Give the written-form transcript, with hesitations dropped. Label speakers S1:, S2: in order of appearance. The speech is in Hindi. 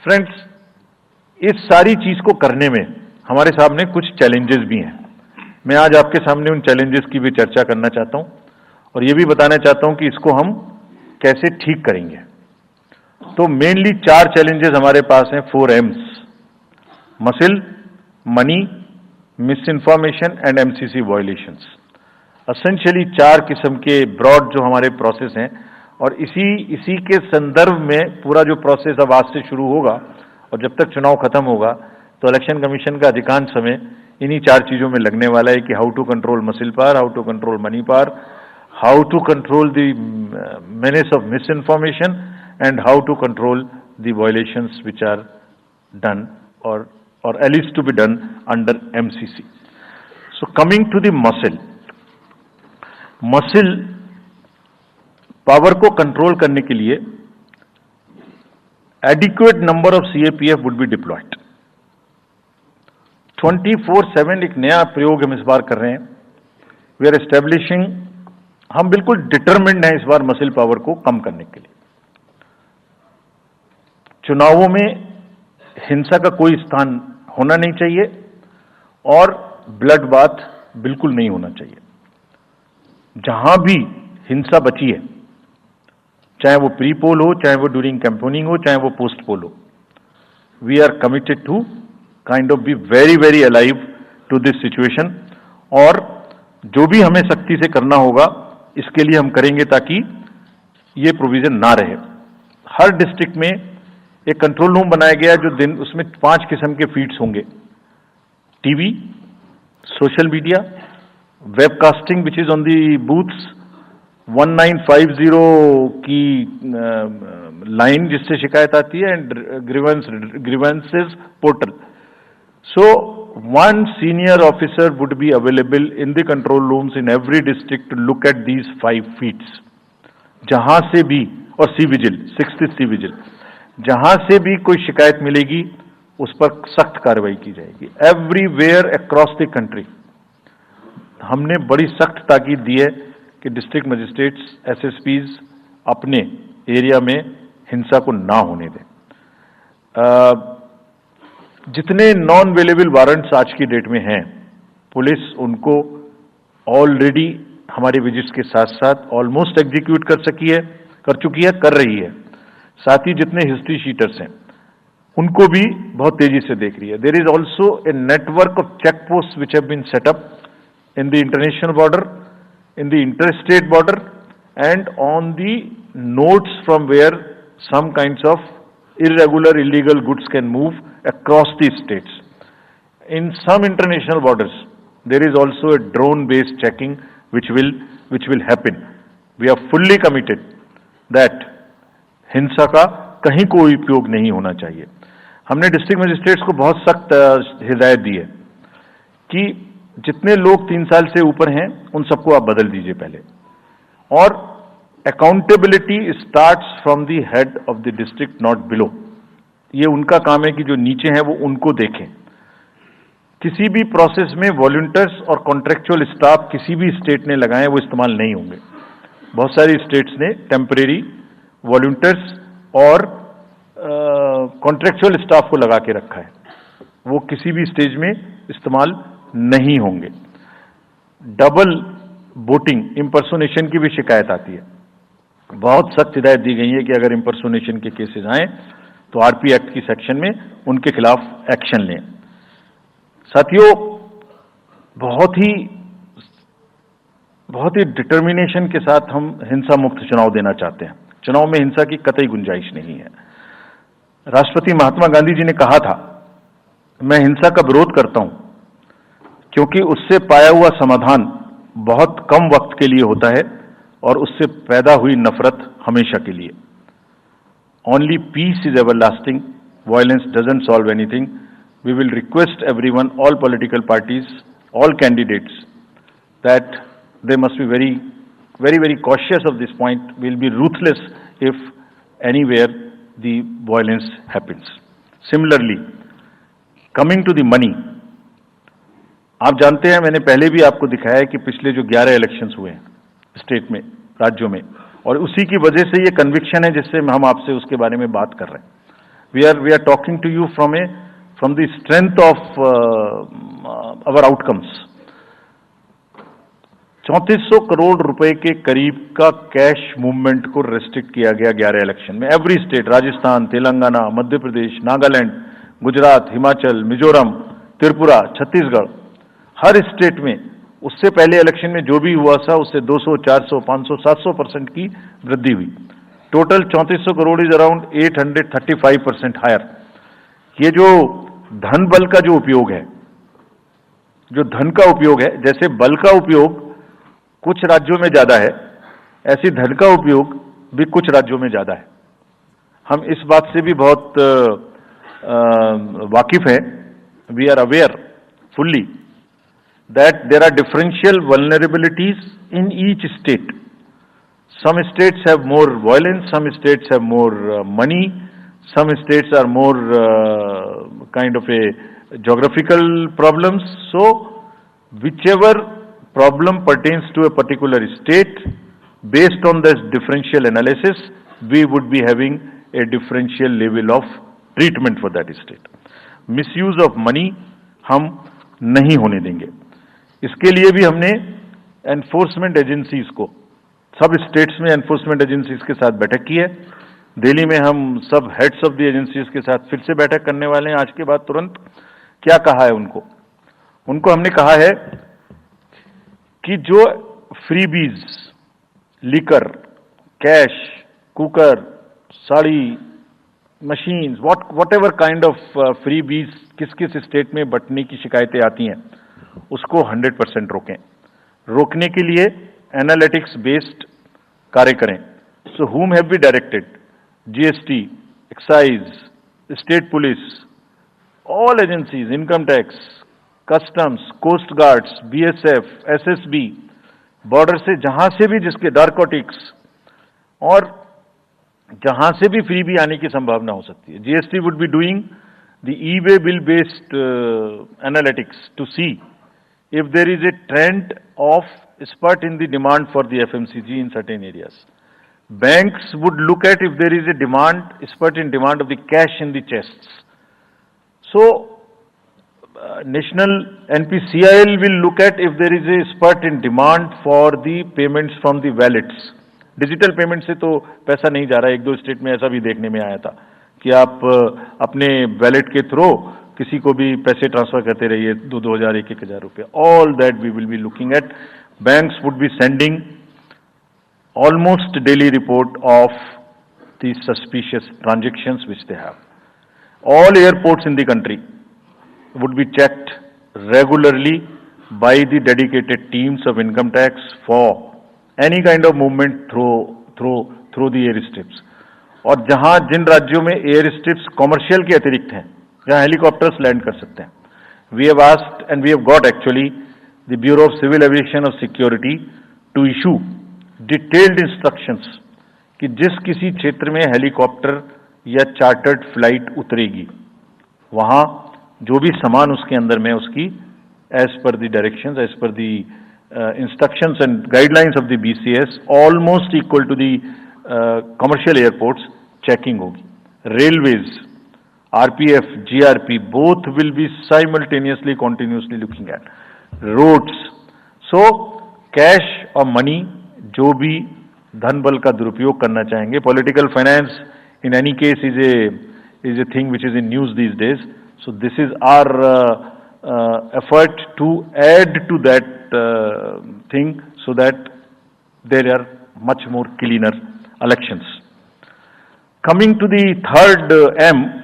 S1: फ्रेंड्स, इस सारी चीज को करने में हमारे सामने कुछ चैलेंजेस भी हैं। मैं आज आपके सामने उन चैलेंजेस की भी चर्चा करना चाहता हूं और ये भी बताना चाहता हूं कि इसको हम कैसे ठीक करेंगे। तो मेनली 4 चैलेंजेस हमारे पास हैं, 4 M's: muscle, money, miss information and MCC violations. Essentially 4 किस्म के ब्रॉड जो हमारे प्रोसेस हैं और इसी के संदर्भ में पूरा जो प्रोसेस अब आज से शुरू होगा और जब तक चुनाव खत्म होगा तो इलेक्शन कमीशन का अधिकांश समय इन्हीं 4 चीजों में लगने वाला है कि how to control muscle power, how to control money power, how to control the menace of misinformation and how to control the violations which are done or at least to be done under MCC. So coming to the muscle power को कंट्रोल करने के लिए adequate number of CAPF would be diploid. 24/7 एक नया प्रयोग हम इस बार कर रहे हैं। वी आर एस्टेब्लिशिंग, हम बिल्कुल डिटरमिन्ड हैं इस बार मसिल पावर को कम करने के लिए। चुनावों में हिंसा का कोई स्थान होना नहीं चाहिए और ब्लड बाथ बिल्कुल नहीं होना चाहिए। जहां भी हिंसा बची है, चाहे वो प्री पोल हो, चाहे वो ड्यूरिंग कैंपेनिंग हो, चाहे वो पोस्ट पोल हो, we are committed to kind of be very very alive to this situation और जो भी हमें सख्ती से करना होगा इसके लिए हम करेंगे ताकि ये प्रोविजन ना रहे। हर डिस्ट्रिक्ट में एक कंट्रोल रूम बनाया गया जो दिन उसमें 5 किस्म के फीड्स होंगे: TV, social media, webcasting which is on the booths, 1950 की लाइन जिससे शिकायत आती है, and grievances portal. So one senior officer would be available in the control rooms in every district to look at these 5 feeds. जहां से भी, और C vigil, 6th C vigil, जहां से भी कोई शिकायत मिलेगी उस पर सख्त कार्रवाई की जाएगी। एवरीवेयर अक्रॉस द कंट्री हमने बड़ी सख्त ताकीद दी है कि डिस्ट्रिक्ट मजिस्ट्रेट्स, SSPs अपने एरिया में हिंसा को ना होने दें। जितने नॉन अवेलेबल वारंट्स आज की डेट में हैं, पुलिस उनको ऑलरेडी हमारे विजिट्स के साथ साथ ऑलमोस्ट एग्जीक्यूट कर चुकी है, कर रही है। साथ ही जितने हिस्ट्री शीटर्स हैं उनको भी बहुत तेजी से देख रही है। There is also a network of check post which have been set up in the international border, in the interstate border and on the nodes from where some kinds of irregular illegal goods can move across the states. In some international borders there is also a drone based checking which will happen. We are fully committed that हिंसा का कहीं कोई उपयोग नहीं होना चाहिए। हमने डिस्ट्रिक्ट मजिस्ट्रेट्स को बहुत सख्त हिदायत दी है कि जितने लोग 3 साल से ऊपर हैं उन सबको आप बदल दीजिए पहले, और accountability starts from the head of the district, not below. ये उनका काम है कि जो नीचे हैं वो उनको देखें। किसी भी प्रोसेस में वॉलंटियर्स और कॉन्ट्रेक्चुअल स्टाफ किसी भी स्टेट ने लगाए वो इस्तेमाल नहीं होंगे। बहुत सारी स्टेट्स ने टेम्परेरी वॉलंटियर्स और कॉन्ट्रेक्चुअल स्टाफ को लगा के रखा है, वो किसी भी स्टेज में इस्तेमाल नहीं होंगे। डबल वोटिंग, इंपर्सोनेशन की भी शिकायत आती है। बहुत सख्त हिदायत दी गई है कि अगर इंपर्सोनेशन के केसेस आए तो RP एक्ट की सेक्शन में उनके खिलाफ एक्शन लें। साथियों, बहुत ही डिटर्मिनेशन के साथ हम हिंसा मुक्त चुनाव देना चाहते हैं। चुनाव में हिंसा की कतई गुंजाइश नहीं है। राष्ट्रपति महात्मा गांधी जी ने कहा था, मैं हिंसा का विरोध करता हूं क्योंकि उससे पाया हुआ समाधान बहुत कम वक्त के लिए होता है और उससे पैदा हुई नफरत हमेशा के लिए। Only peace is everlasting. Violence doesn't solve anything. We will request everyone, all political parties, all candidates, that they must be very, very, very cautious of this point. We'll be ruthless if anywhere the violence happens. Similarly, coming to the money, आप जानते हैं, मैंने पहले भी आपको दिखाया है कि पिछले जो 11 इलेक्शंस हुए हैं स्टेट में, राज्यों में, और उसी की वजह से ये कन्विक्शन है जिससे हम आपसे उसके बारे में बात कर रहे हैं। we are talking to you from the strength of our outcomes. 3400 crore रुपए के करीब का कैश मूवमेंट को रेस्ट्रिक्ट किया गया 11 इलेक्शन में. एवरी स्टेट, राजस्थान, तेलंगाना, मध्य प्रदेश, नागालैंड, गुजरात, हिमाचल, मिजोरम, त्रिपुरा, छत्तीसगढ़, हर स्टेट में उससे पहले इलेक्शन में जो भी हुआ था उससे 200, 400, 500, 700% की वृद्धि हुई. Total 3400 crore is around 835% higher. ये जो धन बल का जो उपयोग है, जो धन का उपयोग है, जैसे बल का उपयोग कुछ राज्यों में ज्यादा है, ऐसी धन का उपयोग भी कुछ राज्यों में ज्यादा है. हम इस बात से भी बहुत वाकिफ हैं. We are aware fully that there are differential vulnerabilities in each state. Some states have more violence, some states have more money, some states are more kind of a geographical problems. So whichever problem pertains to a particular state, based on this differential analysis, we would be having a differential level of treatment for that state. Misuse of money हम नहीं होने देंगे. इसके लिए भी हमने एनफोर्समेंट एजेंसीज को, सब स्टेट्स में एनफोर्समेंट एजेंसीज के साथ बैठक की है. दिल्ली में हम सब हेड्स ऑफ द एजेंसीज के साथ फिर से बैठक करने वाले हैं आज के बाद तुरंत. क्या कहा है उनको हमने कहा है कि जो freebies, liquor, cash, cooker, sari, machines, whatever kind of freebies किस किस स्टेट में बंटने की शिकायतें आती हैं, उसको 100% रोकें. रोकने के लिए एनालिटिक्स बेस्ड कार्य करें. So whom have we directed? GST, excise, state police, all agencies, income tax, customs, coast guards, BSF, SSB, border से जहां से भी जिसके नारकोटिक्स और जहां से भी फ्री भी आने की संभावना हो सकती है. GST would be doing the e-way bill based analytics to see if there is a trend of spurt in the demand for the FMCG in certain areas. Banks would look at if there is a spurt in demand of the cash in the chests. So national NPCIL will look at if there is a spurt in demand for the payments from the wallets. Digital payment से तो पैसा नहीं जा रहा है. 1-2 स्टेट में ऐसा भी देखने में आया था कि आप अपने वैलेट के थ्रू किसी को भी पैसे ट्रांसफर करते रहिए, 2,000, 1,000 रुपये. All that we will be looking at. Banks would be sending almost daily report of the suspicious transactions which they have. All airports in the country would be checked regularly by the dedicated teams of income tax for any kind of movement through the air strips. और जहां जिन राज्यों में एयर स्ट्रिप्स कॉमर्शियल के अतिरिक्त हैं, जहां हेलीकॉप्टर्स लैंड कर सकते हैं, we have asked and we have got actually the bureau of civil aviation of security to issue detailed instructions कि जिस किसी क्षेत्र में हेलीकॉप्टर या चार्टर्ड फ्लाइट उतरेगी, वहां जो भी सामान उसके अंदर में उसकी as per the directions, as per the instructions and guidelines of the BCS, almost equal to the commercial airports, checking hogi. Railways, RPF, GRP, both will be simultaneously, continuously looking at. Roads. So, cash or money, जो भी धन बल का दुरुपयोग करना चाहेंगे, political finance in any case is a thing which is in news these days. So, this is our effort to add to that thing so that there are much more cleaner elections. Coming to the third M,